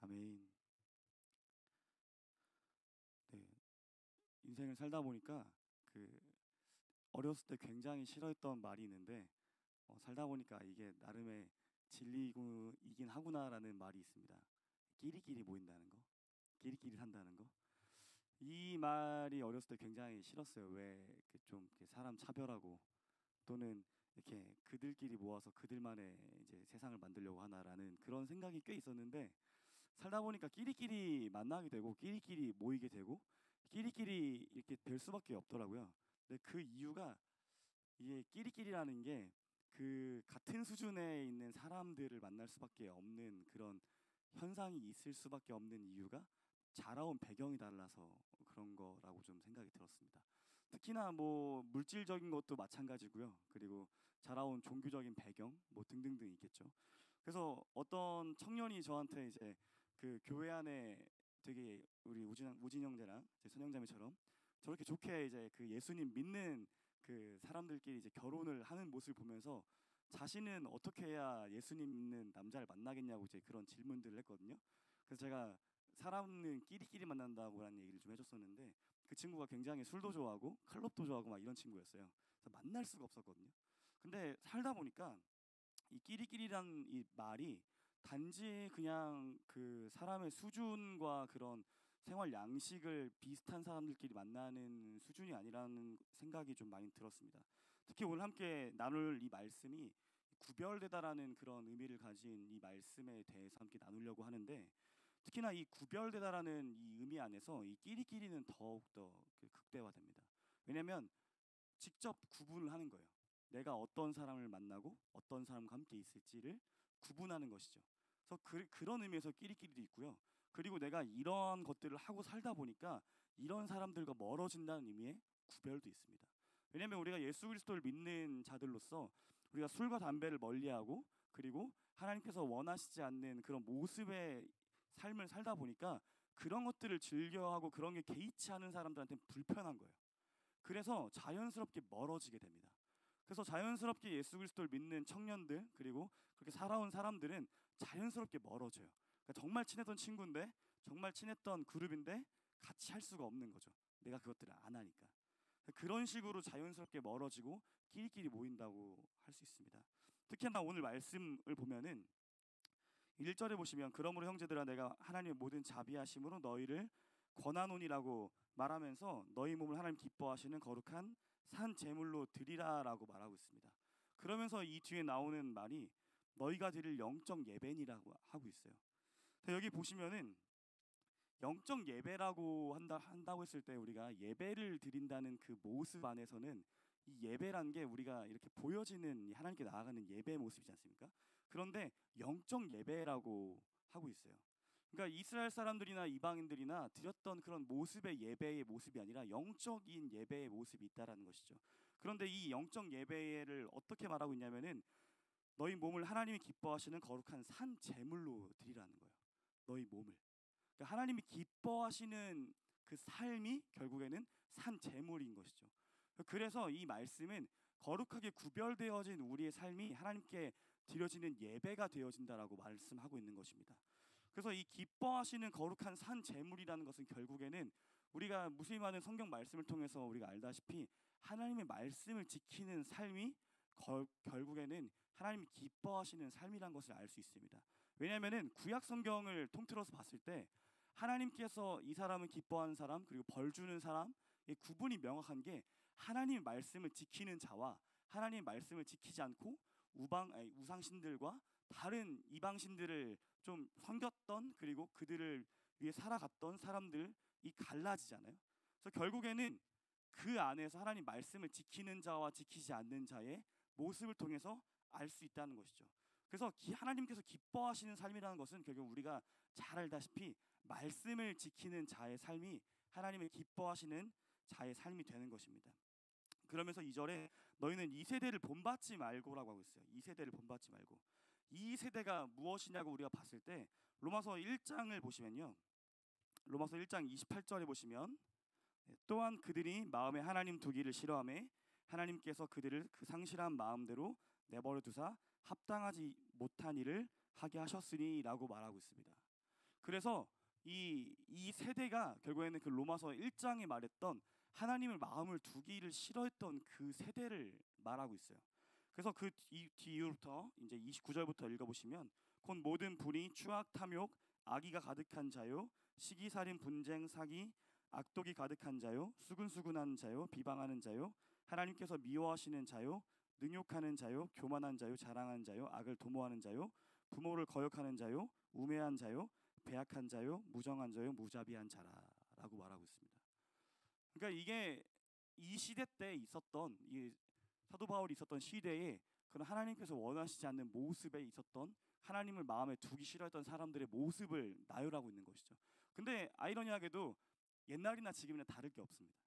아멘. 네, 인생을 살다 보니까 그 어렸을 때 굉장히 싫어했던 말이 있는데 살다 보니까 이게 나름의 진리이긴 하구나라는 말이 있습니다. 끼리끼리 모인다는 거, 끼리끼리 산다는 거. 이 말이 어렸을 때 굉장히 싫었어요. 왜 좀 사람 차별하고 또는 이렇게 그들끼리 모아서 그들만의 이제 세상을 만들려고 하나라는 그런 생각이 꽤 있었는데 살다 보니까 끼리끼리 만나게 되고 끼리끼리 모이게 되고 끼리끼리 이렇게 될 수밖에 없더라고요. 근데 그 이유가 이게 끼리끼리라는 게 그 같은 수준에 있는 사람들을 만날 수밖에 없는 그런 현상이 있을 수밖에 없는 이유가 자라온 배경이 달라서 그런 거라고 좀 생각이 들었습니다. 특히나 뭐 물질적인 것도 마찬가지고요. 그리고 자라온 종교적인 배경 뭐 등등등 있겠죠. 그래서 어떤 청년이 저한테 이제 그 교회 안에 되게 우리 우진 형제랑 제 선영자매처럼 저렇게 좋게 이제 그 예수님 믿는 그 사람들끼리 이제 결혼을 하는 모습을 보면서 자신은 어떻게 해야 예수님 믿는 남자를 만나겠냐고 이제 그런 질문들을 했거든요. 그래서 제가 사람은 끼리끼리 만난다고라는 얘기를 좀 해줬었는데 그 친구가 굉장히 술도 좋아하고 클럽도 좋아하고 막 이런 친구였어요. 그래서 만날 수가 없었거든요. 근데 살다 보니까 이 끼리끼리란 이 말이 단지 그냥 그 사람의 수준과 그런 생활 양식을 비슷한 사람들끼리 만나는 수준이 아니라는 생각이 좀 많이 들었습니다. 특히 오늘 함께 나눌 이 말씀이 구별되다라는 그런 의미를 가진 이 말씀에 대해서 함께 나누려고 하는데 특히나 이 구별되다라는 이 의미 안에서 이 끼리끼리는 더욱더 그 극대화됩니다. 왜냐하면 직접 구분을 하는 거예요. 내가 어떤 사람을 만나고 어떤 사람과 함께 있을지를 구분하는 것이죠. 그래서 그런 의미에서 끼리끼리도 있고요. 그리고 내가 이런 것들을 하고 살다 보니까 이런 사람들과 멀어진다는 의미의 구별도 있습니다. 왜냐하면 우리가 예수 그리스도를 믿는 자들로서 우리가 술과 담배를 멀리하고 그리고 하나님께서 원하시지 않는 그런 모습의 삶을 살다 보니까 그런 것들을 즐겨하고 그런 게 개의치 않은 사람들한테는 불편한 거예요. 그래서 자연스럽게 멀어지게 됩니다. 그래서 자연스럽게 예수 그리스도를 믿는 청년들 그리고 그렇게 살아온 사람들은 자연스럽게 멀어져요. 그러니까 정말 친했던 친구인데 정말 친했던 그룹인데 같이 할 수가 없는 거죠. 내가 그것들을 안 하니까. 그런 식으로 자연스럽게 멀어지고 끼리끼리 모인다고 할 수 있습니다. 특히나 오늘 말씀을 보면은 1절에 보시면 그러므로 형제들아 내가 하나님의 모든 자비하심으로 너희를 권하노니라고 말하면서 너희 몸을 하나님 기뻐하시는 거룩한 산 제물로 드리라라고 말하고 있습니다. 그러면서 이 뒤에 나오는 말이 너희가 드릴 영적 예배니라고 하고 있어요. 여기 보시면은 영적 예배라고 한다고 했을 때 우리가 예배를 드린다는 그 모습 안에서는 이 예배란 게 우리가 이렇게 보여지는 하나님께 나아가는 예배 모습이지 않습니까? 그런데 영적 예배라고 하고 있어요. 그러니까 이스라엘 사람들이나 이방인들이나 드렸던 그런 모습의 예배의 모습이 아니라 영적인 예배의 모습이 있다라는 것이죠. 그런데 이 영적 예배를 어떻게 말하고 있냐면은 너희 몸을 하나님이 기뻐하시는 거룩한 산 제물로 드리라는 거예요. 너희 몸을. 그러니까 하나님이 기뻐하시는 그 삶이 결국에는 산 제물인 것이죠. 그래서 이 말씀은 거룩하게 구별되어진 우리의 삶이 하나님께 드려지는 예배가 되어진다라고 말씀하고 있는 것입니다. 그래서 이 기뻐하시는 거룩한 산 제물이라는 것은 결국에는 우리가 무수히 많은 성경 말씀을 통해서 우리가 알다시피 하나님의 말씀을 지키는 삶이 결국에는 하나님이 기뻐하시는 삶이란 것을 알 수 있습니다. 왜냐하면은 구약 성경을 통틀어서 봤을 때 하나님께서 이 사람은 기뻐하는 사람 그리고 벌 주는 사람 이 구분이 명확한 게 하나님의 말씀을 지키는 자와 하나님의 말씀을 지키지 않고 우상신들과 다른 이방신들을 좀 섬겼던 그리고 그들을 위해 살아갔던 사람들이 갈라지잖아요. 그래서 결국에는 그 안에서 하나님 말씀을 지키는 자와 지키지 않는 자의 모습을 통해서 알 수 있다는 것이죠. 그래서 하나님께서 기뻐하시는 삶이라는 것은 결국 우리가 잘 알다시피 말씀을 지키는 자의 삶이 하나님을 기뻐하시는 자의 삶이 되는 것입니다. 그러면서 2절에 너희는 이 세대를 본받지 말고라고 하고 있어요. 이 세대를 본받지 말고. 이 세대가 무엇이냐고 우리가 봤을 때 로마서 1장을 보시면요. 로마서 1장 28절에 보시면 또한 그들이 마음에 하나님 두기를 싫어하며 하나님께서 그들을 그 상실한 마음대로 내버려 두사 합당하지 못한 일을 하게 하셨으니라고 말하고 있습니다. 그래서 이 세대가 결국에는 그 로마서 1장에 말했던 하나님을 마음을 두기를 싫어했던 그 세대를 말하고 있어요. 그래서 그 뒤부터 이제 29절부터 읽어보시면 곧 모든 불의, 추악, 탐욕, 악의가 가득한 자요, 시기살인, 분쟁, 사기, 악독이 가득한 자요, 수근수근한 자요, 비방하는 자요, 하나님께서 미워하시는 자요, 능욕하는 자요, 교만한 자요, 자랑하는 자요, 악을 도모하는 자요, 부모를 거역하는 자요, 우매한 자요, 배악한 자요, 무정한 자요, 무자비한 자라라고 말하고 있습니다. 그러니까 이게 이 시대 때 있었던 이 사도 바울이 있었던 시대에 그런 하나님께서 원하시지 않는 모습에 있었던 하나님을 마음에 두기 싫어했던 사람들의 모습을 나열하고 있는 것이죠. 근데 아이러니하게도 옛날이나 지금이나 다를 게 없습니다.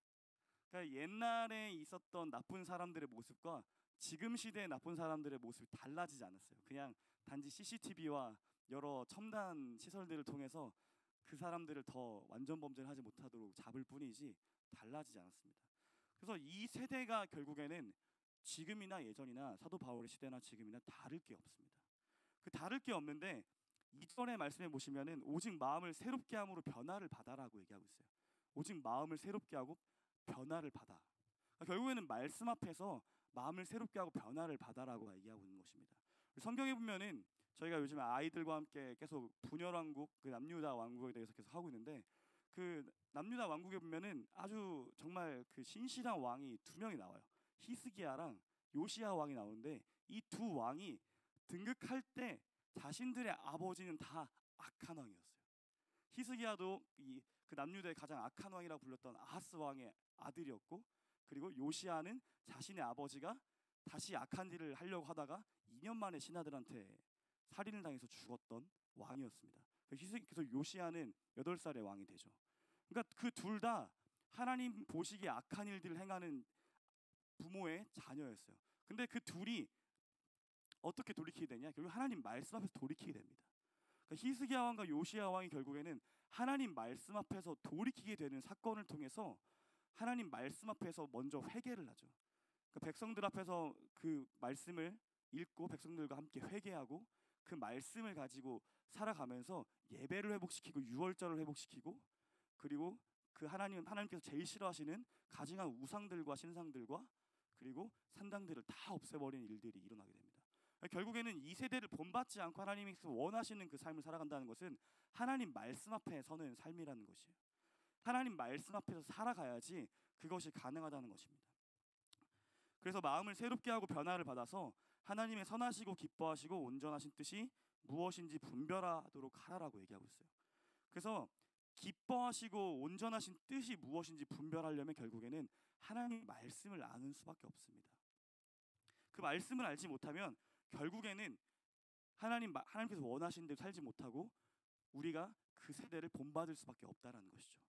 그러니까 옛날에 있었던 나쁜 사람들의 모습과 지금 시대의 나쁜 사람들의 모습이 달라지지 않았어요. 그냥 단지 CCTV와 여러 첨단 시설들을 통해서 그 사람들을 더 완전 범죄를 하지 못하도록 잡을 뿐이지 달라지지 않았습니다. 그래서 이 세대가 결국에는 지금이나 예전이나 사도 바울의 시대나 지금이나 다를 게 없습니다. 그 다를 게 없는데 2절의 말씀에 보시면은 오직 마음을 새롭게 함으로 변화를 받아라고 얘기하고 있어요. 오직 마음을 새롭게 하고 변화를 받아. 그러니까 결국에는 말씀 앞에서 마음을 새롭게 하고 변화를 받아라고 얘기하고 있는 것입니다. 성경에 보면은 저희가 요즘 아이들과 함께 계속 분열왕국, 그 남유다 왕국에 대해서 계속 하고 있는데 그 남유다 왕국에 보면은 아주 정말 그 신실한 왕이 두 명이 나와요. 히스기야랑 요시야 왕이 나오는데 이 두 왕이 등극할 때 자신들의 아버지는 다 악한 왕이었어요. 히스기야도 그 남유다의 가장 악한 왕이라고 불렸던 아하스 왕의 아들이었고, 그리고 요시야는 자신의 아버지가 다시 악한 일을 하려고 하다가 2년 만에 신하들한테 살인을 당해서 죽었던 왕이었습니다. 그래서 요시야는 8살의 왕이 되죠. 그러니까 그 둘 다 하나님 보시기에 악한 일들을 행하는 부모의 자녀였어요. 근데 그 둘이 어떻게 돌이키게 되냐? 결국 하나님 말씀 앞에서 돌이키게 됩니다. 그러니까 히스기야 왕과 요시야 왕이 결국에는 하나님 말씀 앞에서 돌이키게 되는 사건을 통해서 하나님 말씀 앞에서 먼저 회개를 하죠. 그러니까 백성들 앞에서 그 말씀을 읽고 백성들과 함께 회개하고 그 말씀을 가지고 살아가면서 예배를 회복시키고 유월절을 회복시키고, 그리고 그 하나님께서 제일 싫어하시는 가증한 우상들과 신상들과 그리고 산당들을 다 없애버리는 일들이 일어나게 됩니다. 결국에는 이 세대를 본받지 않고 하나님께서 원하시는 그 삶을 살아간다는 것은 하나님 말씀 앞에 서는 삶이라는 것이에요. 하나님 말씀 앞에서 살아가야지 그것이 가능하다는 것입니다. 그래서 마음을 새롭게 하고 변화를 받아서 하나님의 선하시고 기뻐하시고 온전하신 뜻이 무엇인지 분별하도록 하라라고 얘기하고 있어요. 그래서 기뻐하시고 온전하신 뜻이 무엇인지 분별하려면 결국에는 하나님의 말씀을 아는 수밖에 없습니다. 그 말씀을 알지 못하면 결국에는 하나님께서 원하시는 대로 살지 못하고 우리가 그 세대를 본받을 수밖에 없다라는 것이죠.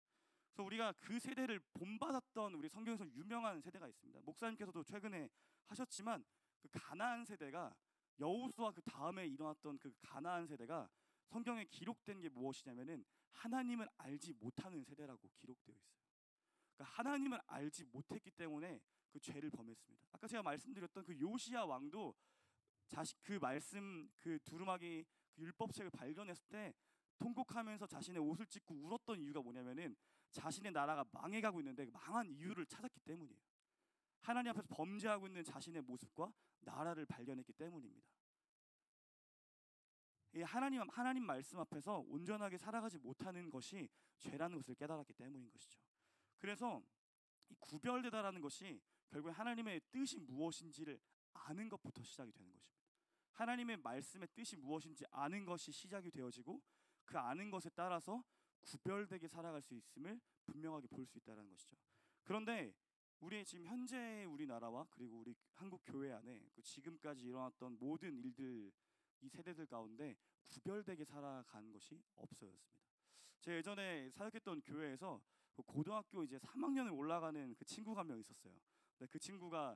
그래서 우리가 그 세대를 본받았던 우리 성경에서 유명한 세대가 있습니다. 목사님께서도 최근에 하셨지만 그 가나안 세대가 여호수아 그 다음에 일어났던 그 가나안 세대가 성경에 기록된 게 무엇이냐면은 하나님을 알지 못하는 세대라고 기록되어 있어요. 그러니까 하나님을 알지 못했기 때문에 그 죄를 범했습니다. 아까 제가 말씀드렸던 그 요시야 왕도 그 말씀 그 두루마기 그 율법책을 발견했을 때 통곡하면서 자신의 옷을 찢고 울었던 이유가 뭐냐면은 자신의 나라가 망해가고 있는데 망한 이유를 찾았기 때문이에요. 하나님 앞에서 범죄하고 있는 자신의 모습과 나라를 발견했기 때문입니다. 이 하나님 말씀 앞에서 온전하게 살아가지 못하는 것이 죄라는 것을 깨달았기 때문인 것이죠. 그래서 이 구별되다라는 것이 결국 하나님의 뜻이 무엇인지를 아는 것부터 시작이 되는 것입니다. 하나님의 말씀의 뜻이 무엇인지 아는 것이 시작이 되어지고 그 아는 것에 따라서 구별되게 살아갈 수 있음을 분명하게 볼 수 있다는 것이죠. 그런데 우리 지금 현재 우리나라와 그리고 우리 한국 교회 안에 그 지금까지 일어났던 모든 일들 이 세대들 가운데 구별되게 살아간 것이 없어졌습니다. 제가 예전에 사역했던 교회에서 그 고등학교 이제 3학년을 올라가는 그 친구가 한 명 있었어요. 근데 그 친구가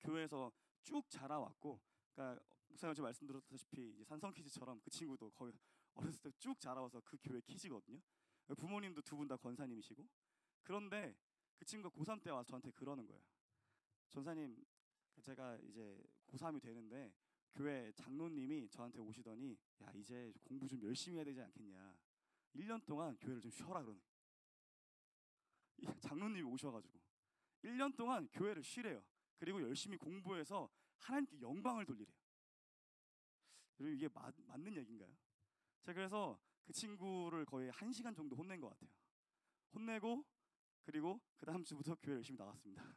교회에서 쭉 자라왔고, 그러니까 목사님 말씀드렸다시피 이제 산성 키즈처럼 그 친구도 거의 어렸을 때 쭉 자라와서 그 교회 키즈거든요. 부모님도 두 분 다 권사님이시고. 그런데 그 친구가 고3 때 와서 저한테 그러는 거예요. 전사님, 제가 이제 고3이 되는데 교회 장로님이 저한테 오시더니 야 이제 공부 좀 열심히 해야 되지 않겠냐. 1년 동안 교회를 좀 쉬어라 그러는 거예요. 장로님이 오셔가지고 1년 동안 교회를 쉬래요. 그리고 열심히 공부해서 하나님께 영광을 돌리래요. 여러분 이게 맞는 얘기인가요? 제가 그래서 그 친구를 거의 1시간 정도 혼낸 것 같아요. 혼내고 그리고 그 다음 주부터 교회 열심히 나갔습니다.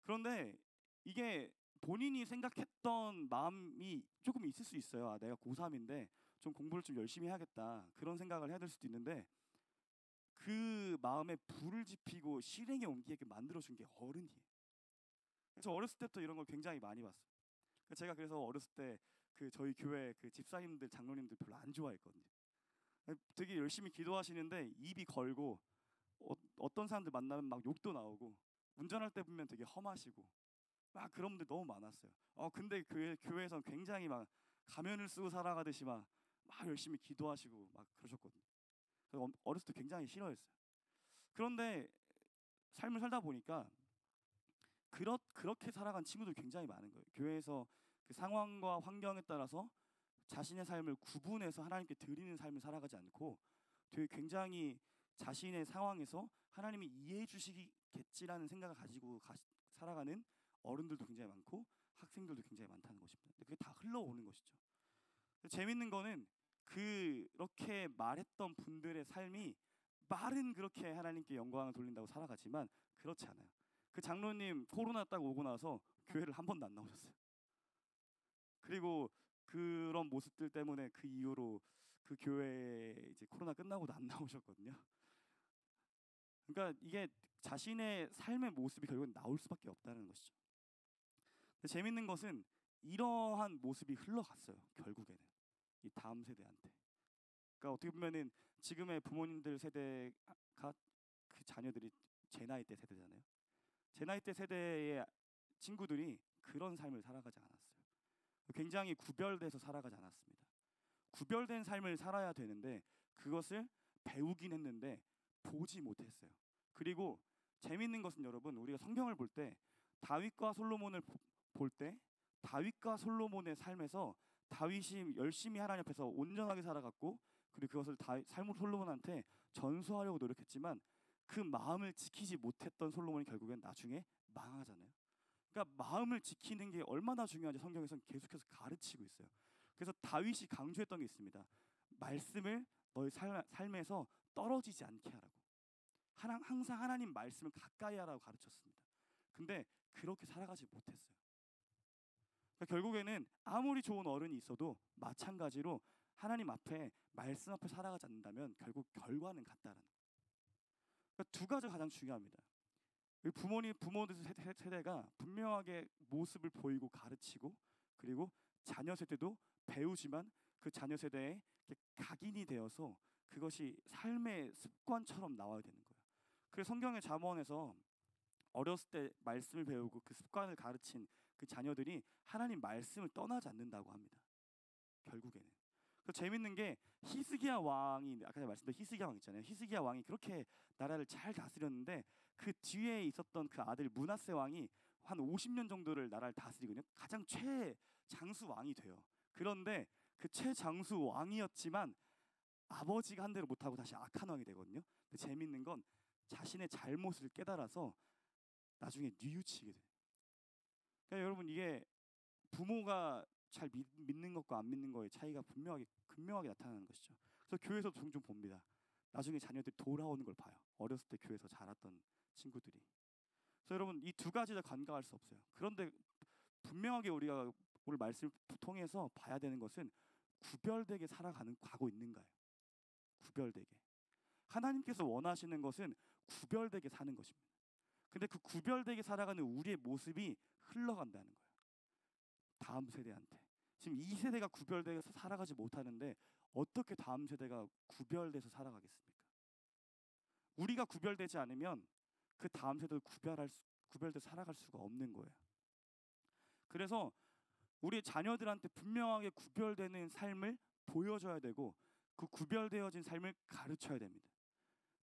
그런데 이게 본인이 생각했던 마음이 조금 있을 수 있어요. 아, 내가 고3인데 좀 공부를 좀 열심히 해야겠다 그런 생각을 해야 될 수도 있는데 그 마음에 불을 지피고 실행에 옮기게 만들어준 게 어른이에요. 그래서 어렸을 때부터 이런 걸 굉장히 많이 봤어요. 제가 그래서 어렸을 때 그 저희 교회 그 집사님들 장로님들 별로 안 좋아했거든요. 되게 열심히 기도하시는데 입이 걸고 어떤 사람들 만나면 막 욕도 나오고 운전할 때 보면 되게 험하시고 막 그런 분들 너무 많았어요. 근데 교회에서는 굉장히 막 가면을 쓰고 살아가듯이 막 열심히 기도하시고 막 그러셨거든요. 그래서 어렸을 때 굉장히 싫어했어요. 그런데 삶을 살다 보니까 그렇게 살아간 친구들 굉장히 많은 거예요. 교회에서 그 상황과 환경에 따라서 자신의 삶을 구분해서 하나님께 드리는 삶을 살아가지 않고 되게 굉장히 자신의 상황에서 하나님이 이해해 주시겠지라는 생각을 가지고 살아가는 어른들도 굉장히 많고 학생들도 굉장히 많다는 것입니다. 그게 다 흘러오는 것이죠. 재밌는 거는 그렇게 말했던 분들의 삶이 말은 그렇게 하나님께 영광을 돌린다고 살아가지만 그렇지 않아요. 그 장로님 코로나 딱 오고 나서 교회를 한 번도 안 나오셨어요. 그리고 그런 모습들 때문에 그 이후로 그 교회에 이제 코로나 끝나고도 안 나오셨거든요. 그러니까 이게 자신의 삶의 모습이 결국은 나올 수밖에 없다는 것이죠. 근데 재밌는 것은 이러한 모습이 흘러갔어요. 결국에는 이 다음 세대한테. 그러니까 어떻게 보면은 지금의 부모님들 세대가 그 자녀들이 제 나이 때 세대잖아요. 제 나이 때 세대의 친구들이 그런 삶을 살아가지 않았어요. 굉장히 구별돼서 살아가지 않았습니다. 구별된 삶을 살아야 되는데 그것을 배우긴 했는데 보지 못했어요. 그리고 재밌는 것은 여러분 우리가 성경을 볼 때 다윗과 솔로몬을 볼 때 다윗과 솔로몬의 삶에서 다윗이 열심히 하나님 앞에서 온전하게 살아갔고 그리고 그것을 삶을 솔로몬한테 전수하려고 노력했지만 그 마음을 지키지 못했던 솔로몬이 결국엔 나중에 망하잖아요. 그러니까 마음을 지키는 게 얼마나 중요한지 성경에서는 계속해서 가르치고 있어요. 그래서 다윗이 강조했던 게 있습니다. 말씀을 너의 삶에서 떨어지지 않게 하라고. 항상 하나님 말씀을 가까이 하라고 가르쳤습니다. 근데 그렇게 살아가지 못했어요. 그러니까 결국에는 아무리 좋은 어른이 있어도 마찬가지로 하나님 앞에 말씀 앞에 살아가지 않는다면 결국 결과는 같다라는 거예요. 그러니까 두 가지가 가장 중요합니다. 부모들 세대가 분명하게 모습을 보이고 가르치고 그리고 자녀 세대도 배우지만 그 자녀 세대에 각인이 되어서 그것이 삶의 습관처럼 나와야 되는 거예요. 그래서 성경의 잠언에서 어렸을 때 말씀을 배우고 그 습관을 가르친 그 자녀들이 하나님 말씀을 떠나지 않는다고 합니다. 결국에는. 그래서 재밌는 게 히스기야 왕이 아까 말씀드린 히스기야 왕 있잖아요. 히스기야 왕이 그렇게 나라를 잘 다스렸는데 그 뒤에 있었던 그 아들 므낫세 왕이 한 50년 정도를 나라를 다스리거든요. 가장 최장수 왕이 돼요. 그런데 그 최장수 왕이었지만 아버지가 한 대로 못하고 다시 악한 왕이 되거든요. 근데 재밌는 건 자신의 잘못을 깨달아서 나중에 뉘우치게 돼요. 그러니까 여러분 이게 부모가 잘 믿는 것과 안 믿는 거의 차이가 분명하게 나타나는 것이죠. 그래서 교회에서 종종 봅니다. 나중에 자녀들이 돌아오는 걸 봐요. 어렸을 때 교회에서 자랐던 친구들이. 그래서 여러분 이 두 가지 다 간과할 수 없어요. 그런데 분명하게 우리가 오늘 말씀을 통해서 봐야 되는 것은 구별되게 가고 있는가요? 구별되게. 하나님께서 원하시는 것은 구별되게 사는 것입니다. 근데 그 구별되게 살아가는 우리의 모습이 흘러간다는 거예요. 다음 세대한테. 지금 이 세대가 구별돼서 살아가지 못하는데 어떻게 다음 세대가 구별돼서 살아가겠습니까? 우리가 구별되지 않으면 그 다음 세대를 구별돼서 살아갈 수가 없는 거예요. 그래서 우리 자녀들한테 분명하게 구별되는 삶을 보여줘야 되고 그 구별되어진 삶을 가르쳐야 됩니다.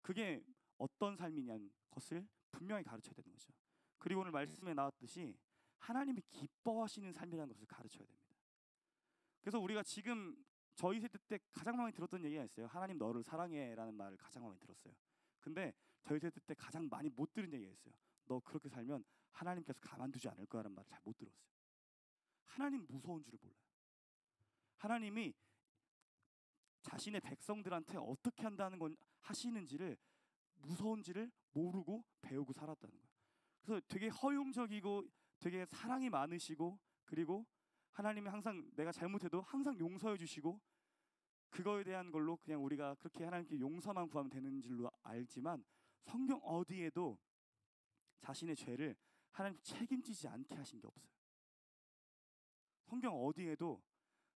그게 어떤 삶이냐는 것을 분명히 가르쳐야 되는 거죠. 그리고 오늘 말씀에 나왔듯이 하나님이 기뻐하시는 삶이라는 것을 가르쳐야 됩니다. 그래서 우리가 지금 저희 세대 때 가장 많이 들었던 얘기가 있어요. 하나님 너를 사랑해라는 말을 가장 많이 들었어요. 근데 저희 세대 때 가장 많이 못 들은 얘기가 있어요. 너 그렇게 살면 하나님께서 가만두지 않을 거야라는 말을 잘 못 들었어요. 하나님 무서운 줄을 몰라요. 하나님이 자신의 백성들한테 어떻게 한다는 건 하시는지를 무서운지를 모르고 배우고 살았다는 거예요. 그래서 되게 허용적이고 되게 사랑이 많으시고, 그리고 하나님이 항상 내가 잘못해도 항상 용서해 주시고, 그거에 대한 걸로 그냥 우리가 그렇게 하나님께 용서만 구하면 되는 줄로 알지만, 성경 어디에도 자신의 죄를 하나님 책임지지 않게 하신 게 없어요. 성경 어디에도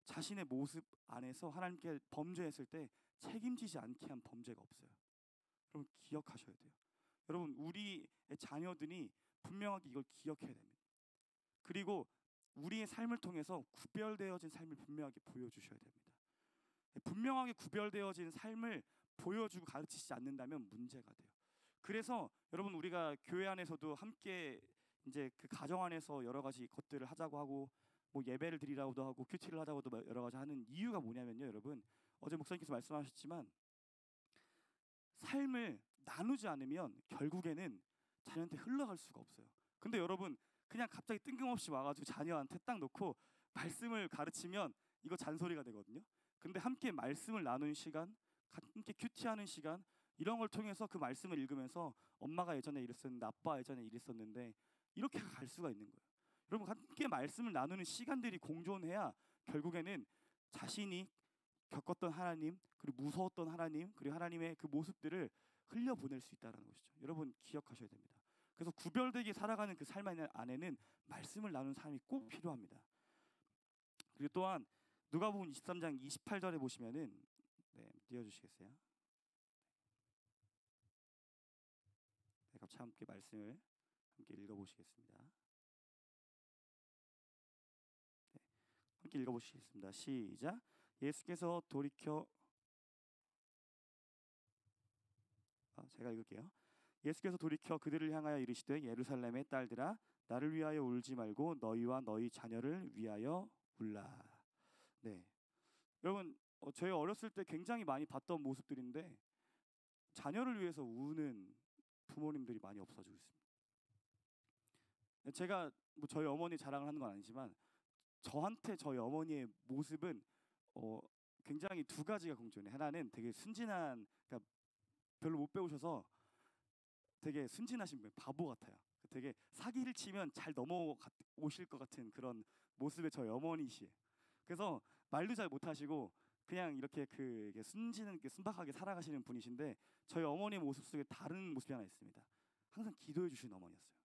자신의 모습 안에서 하나님께 범죄했을 때 책임지지 않게 한 범죄가 없어요. 여러분 기억하셔야 돼요. 여러분 우리의 자녀들이 분명하게 이걸 기억해야 됩니다. 그리고 우리의 삶을 통해서 구별되어진 삶을 분명하게 보여주셔야 됩니다. 분명하게 구별되어진 삶을 보여주고 가르치지 않는다면 문제가 돼요. 그래서 여러분 우리가 교회 안에서도 함께 이제 그 가정 안에서 여러 가지 것들을 하자고 하고, 뭐 예배를 드리라고도 하고 큐티를 하자고도 여러 가지 하는 이유가 뭐냐면요, 여러분 어제 목사님께서 말씀하셨지만 삶을 나누지 않으면 결국에는 자녀한테 흘러갈 수가 없어요. 근데 여러분 그냥 갑자기 뜬금없이 와가지고 자녀한테 딱 놓고 말씀을 가르치면 이거 잔소리가 되거든요. 근데 함께 말씀을 나누는 시간, 함께 큐티하는 시간, 이런 걸 통해서 그 말씀을 읽으면서 엄마가 예전에 이랬었는데, 아빠 예전에 이랬었는데, 이렇게 갈 수가 있는 거예요. 여러분 함께 말씀을 나누는 시간들이 공존해야 결국에는 자신이 겪었던 하나님, 그리고 무서웠던 하나님, 그리고 하나님의 그 모습들을 흘려보낼 수 있다는 것이죠. 여러분 기억하셔야 됩니다. 그래서 구별되게 살아가는 그 삶 안에는 말씀을 나누는 삶이 꼭 필요합니다. 그리고 또한 누가복음 23장 28절에 보시면은, 네, 띄워주시겠어요? 네, 같이 함께 말씀을 함께 읽어보시겠습니다. 네, 함께 읽어보시겠습니다. 시작. 예수께서 돌이켜 제가 읽을게요. 예수께서 돌이켜 그들을 향하여 이르시되 예루살렘의 딸들아 나를 위하여 울지 말고 너희와 너희 자녀를 위하여 울라. 네, 여러분 저희 어렸을 때 굉장히 많이 봤던 모습들인데 자녀를 위해서 우는 부모님들이 많이 없어지고 있습니다. 제가 뭐 저희 어머니 자랑을 하는 건 아니지만 저한테 저희 어머니의 모습은 굉장히 두 가지가 공존해. 하나는 되게 순진한, 그러니까 별로 못 배우셔서 되게 순진하신 분, 바보 같아요. 되게 사기를 치면 잘 넘어오실 것 같은 그런 모습의 저희 어머니시에요. 그래서 말도 잘 못하시고 그냥 이렇게 순진하게 순박하게 살아가시는 분이신데, 저희 어머니의 모습 속에 다른 모습이 하나 있습니다. 항상 기도해 주시는 어머니였어요.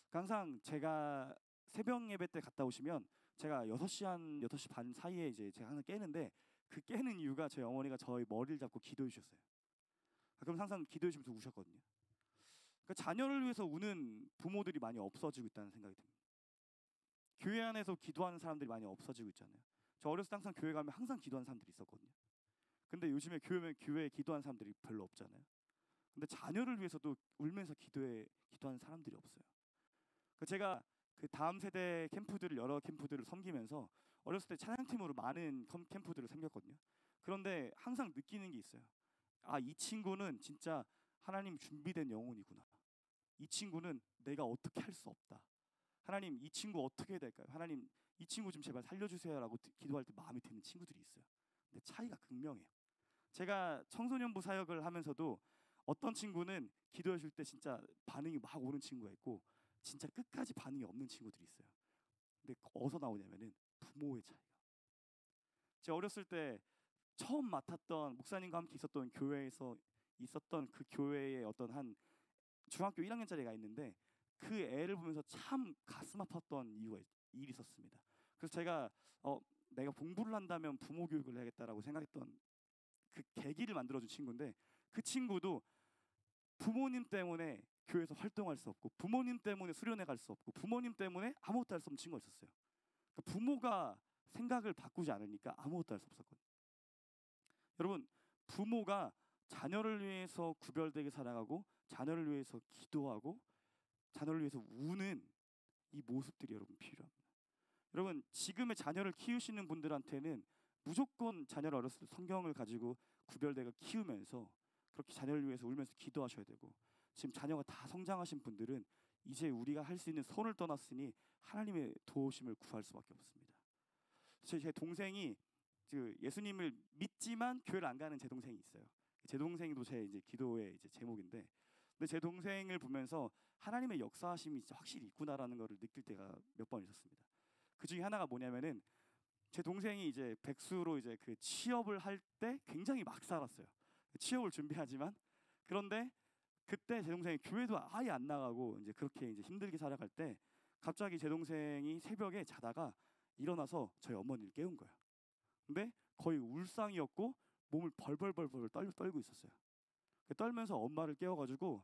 항상 제가 새벽 예배 때 갔다 오시면 제가 6시 반 사이에 이제 제가 항상 깨는데, 그 깨는 이유가 저희 어머니가 저희 머리를 잡고 기도해 주셨어요. 그럼 항상 기도해 주면서 우셨거든요. 그러니까 자녀를 위해서 우는 부모들이 많이 없어지고 있다는 생각이 듭니다. 교회 안에서 기도하는 사람들이 많이 없어지고 있잖아요. 저 어렸을 때 항상 교회 가면 항상 기도하는 사람들이 있었거든요. 근데 요즘에 교회에 기도하는 사람들이 별로 없잖아요. 근데 자녀를 위해서도 울면서 기도하는 사람들이 없어요. 제가 그 다음 세대 캠프들을 여러 캠프들을 섬기면서 어렸을 때 찬양팀으로 많은 캠프들을 섬겼거든요. 그런데 항상 느끼는 게 있어요. 아, 이 친구는 진짜 하나님 준비된 영혼이구나. 이 친구는 내가 어떻게 할 수 없다. 하나님 이 친구 어떻게 해야 될까요? 하나님 이 친구 좀 제발 살려주세요라고 기도할 때 마음이 드는 친구들이 있어요. 근데 차이가 극명해요. 제가 청소년부 사역을 하면서도 어떤 친구는 기도해 줄 때 진짜 반응이 막 오는 친구가 있고 진짜 끝까지 반응이 없는 친구들이 있어요. 근데 어디서 나오냐면은 부모의 차이가. 제가 어렸을 때 처음 맡았던 목사님과 함께 있었던 교회에서 있었던 그 교회의 어떤 한 중학교 1학년짜리가 있는데, 그 애를 보면서 참 가슴 아팠던 일이 있었습니다. 그래서 제가 내가 공부를 한다면 부모 교육을 해야겠다라고 생각했던 그 계기를 만들어준 친구인데, 그 친구도 부모님 때문에 교회에서 활동할 수 없고, 부모님 때문에 수련회 갈 수 없고, 부모님 때문에 아무것도 할 수 없는 친구가 있었어요. 그러니까 부모가 생각을 바꾸지 않으니까 아무것도 할 수 없었거든요. 여러분 부모가 자녀를 위해서 구별되게 살아가고, 자녀를 위해서 기도하고, 자녀를 위해서 우는 이 모습들이 여러분 필요합니다. 여러분 지금의 자녀를 키우시는 분들한테는 무조건 자녀를 어렸을 때 성경을 가지고 구별되게 키우면서 그렇게 자녀를 위해서 울면서 기도하셔야 되고, 지금 자녀가 다 성장하신 분들은 이제 우리가 할 수 있는 손을 떠났으니 하나님의 도우심을 구할 수밖에 없습니다. 제 동생이 그 예수님을 믿지만 교회를 안 가는 제 동생이 있어요. 제 동생도 제 이제 기도의 이제 제목인데, 근데 제 동생을 보면서 하나님의 역사하심이 진짜 확실히 있구나라는 것을 느낄 때가 몇 번 있었습니다. 그 중에 하나가 뭐냐면은, 제 동생이 이제 백수로 이제 그 취업을 할 때 굉장히 막 살았어요. 취업을 준비하지만, 그런데 그때 제 동생이 교회도 아예 안 나가고 이제 그렇게 이제 힘들게 살아갈 때 갑자기 제 동생이 새벽에 자다가 일어나서 저희 어머니를 깨운 거예요. 근데 거의 울상이었고 몸을 벌벌벌벌 떨고 있었어요. 떨면서 엄마를 깨워가지고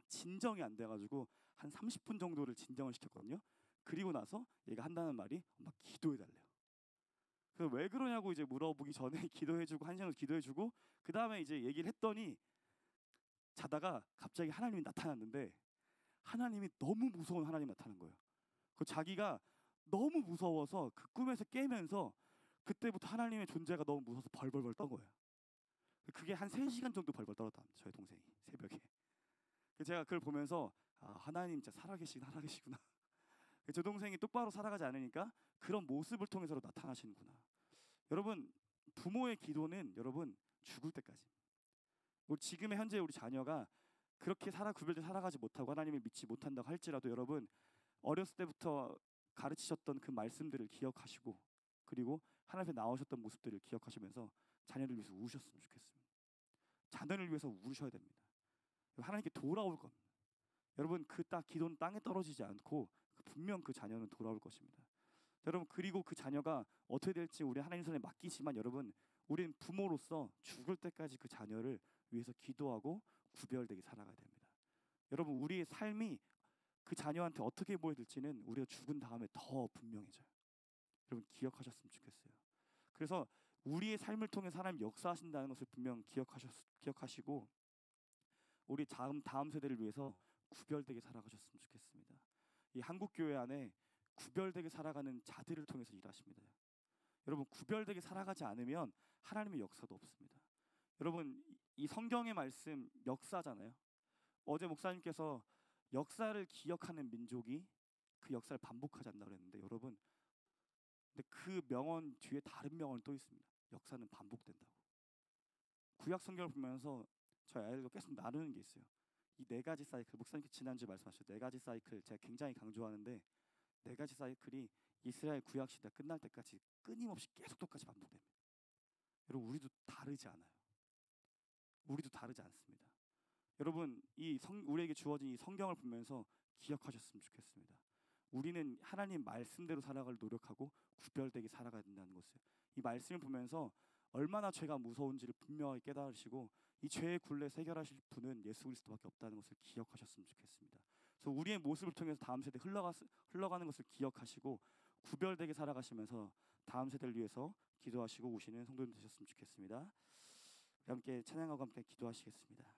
진정이 안 돼가지고 한 30분 정도를 진정을 시켰거든요. 그리고 나서 얘가 한다는 말이 엄마 기도해달래요. 그래서 왜 그러냐고 이제 물어보기 전에 기도해주고 한 시간 기도해주고 그 다음에 이제 얘기를 했더니 자다가 갑자기 하나님이 나타났는데 하나님이 너무 무서운 하나님이 나타난 거예요. 그 자기가 너무 무서워서 그 꿈에서 깨면서 그때부터 하나님의 존재가 너무 무서워서 벌벌벌 떤 거예요. 그게 한 3시간 정도 벌벌 떨었답니다. 저희 동생이 새벽에. 제가 그걸 보면서 아, 하나님 진짜 살아계시구나. 제 동생이 똑바로 살아가지 않으니까 그런 모습을 통해서 나타나시는구나. 여러분, 부모의 기도는 여러분 죽을 때까지. 우리 지금의 현재 우리 자녀가 그렇게 구별돼 살아가지 못하고 하나님을 믿지 못한다고 할지라도 여러분 어렸을 때부터 가르치셨던 그 말씀들을 기억하시고, 그리고 하나님 앞에 나오셨던 모습들을 기억하시면서 자녀를 위해서 우셨으면 좋겠습니다. 자녀를 위해서 우셔야 됩니다. 하나님께 돌아올 겁니다. 여러분 그 기도는 땅에 떨어지지 않고 분명 그 자녀는 돌아올 것입니다. 여러분 그리고 그 자녀가 어떻게 될지 우리 하나님 손에 맡기지만 여러분 우리는 부모로서 죽을 때까지 그 자녀를 위해서 기도하고 구별되게 살아가야 됩니다. 여러분 우리의 삶이 그 자녀한테 어떻게 보여질지는 우리가 죽은 다음에 더 분명해져요. 여러분 기억하셨으면 좋겠어요. 그래서 우리의 삶을 통해 하나님 역사하신다는 것을 분명 기억하시고 우리 다음 세대를 위해서 구별되게 살아가셨으면 좋겠습니다. 이 한국 교회 안에 구별되게 살아가는 자들을 통해서 일하십니다. 여러분 구별되게 살아가지 않으면 하나님의 역사도 없습니다. 여러분 이 성경의 말씀 역사잖아요. 어제 목사님께서 역사를 기억하는 민족이 그 역사를 반복하지 않는다고 했는데 여러분 근데 그 명언 뒤에 다른 명언이 또 있습니다. 역사는 반복된다고. 구약 성경을 보면서 저희 아이들과 계속 나누는 게 있어요. 이 4가지 사이클, 목사님께 지난주에 말씀하셨죠. 4가지 사이클 제가 굉장히 강조하는데 4가지 사이클이 이스라엘 구약 시대 끝날 때까지 끊임없이 계속 똑같이 반복됩니다. 여러분 우리도 다르지 않아요. 우리도 다르지 않습니다. 여러분 우리에게 주어진 이 성경을 보면서 기억하셨으면 좋겠습니다. 우리는 하나님 말씀대로 살아갈 노력하고 구별되게 살아가야 된다는 것을, 이 말씀을 보면서 얼마나 죄가 무서운지를 분명하게 깨달으시고 이 죄의 굴레 해결하실 분은 예수 그리스도밖에 없다는 것을 기억하셨으면 좋겠습니다. 그래서 우리의 모습을 통해서 다음 세대 흘러가는 것을 기억하시고 구별되게 살아가시면서 다음 세대를 위해서 기도하시고 오시는 성도님 되셨으면 좋겠습니다. 함께 찬양하고 함께 기도하시겠습니다.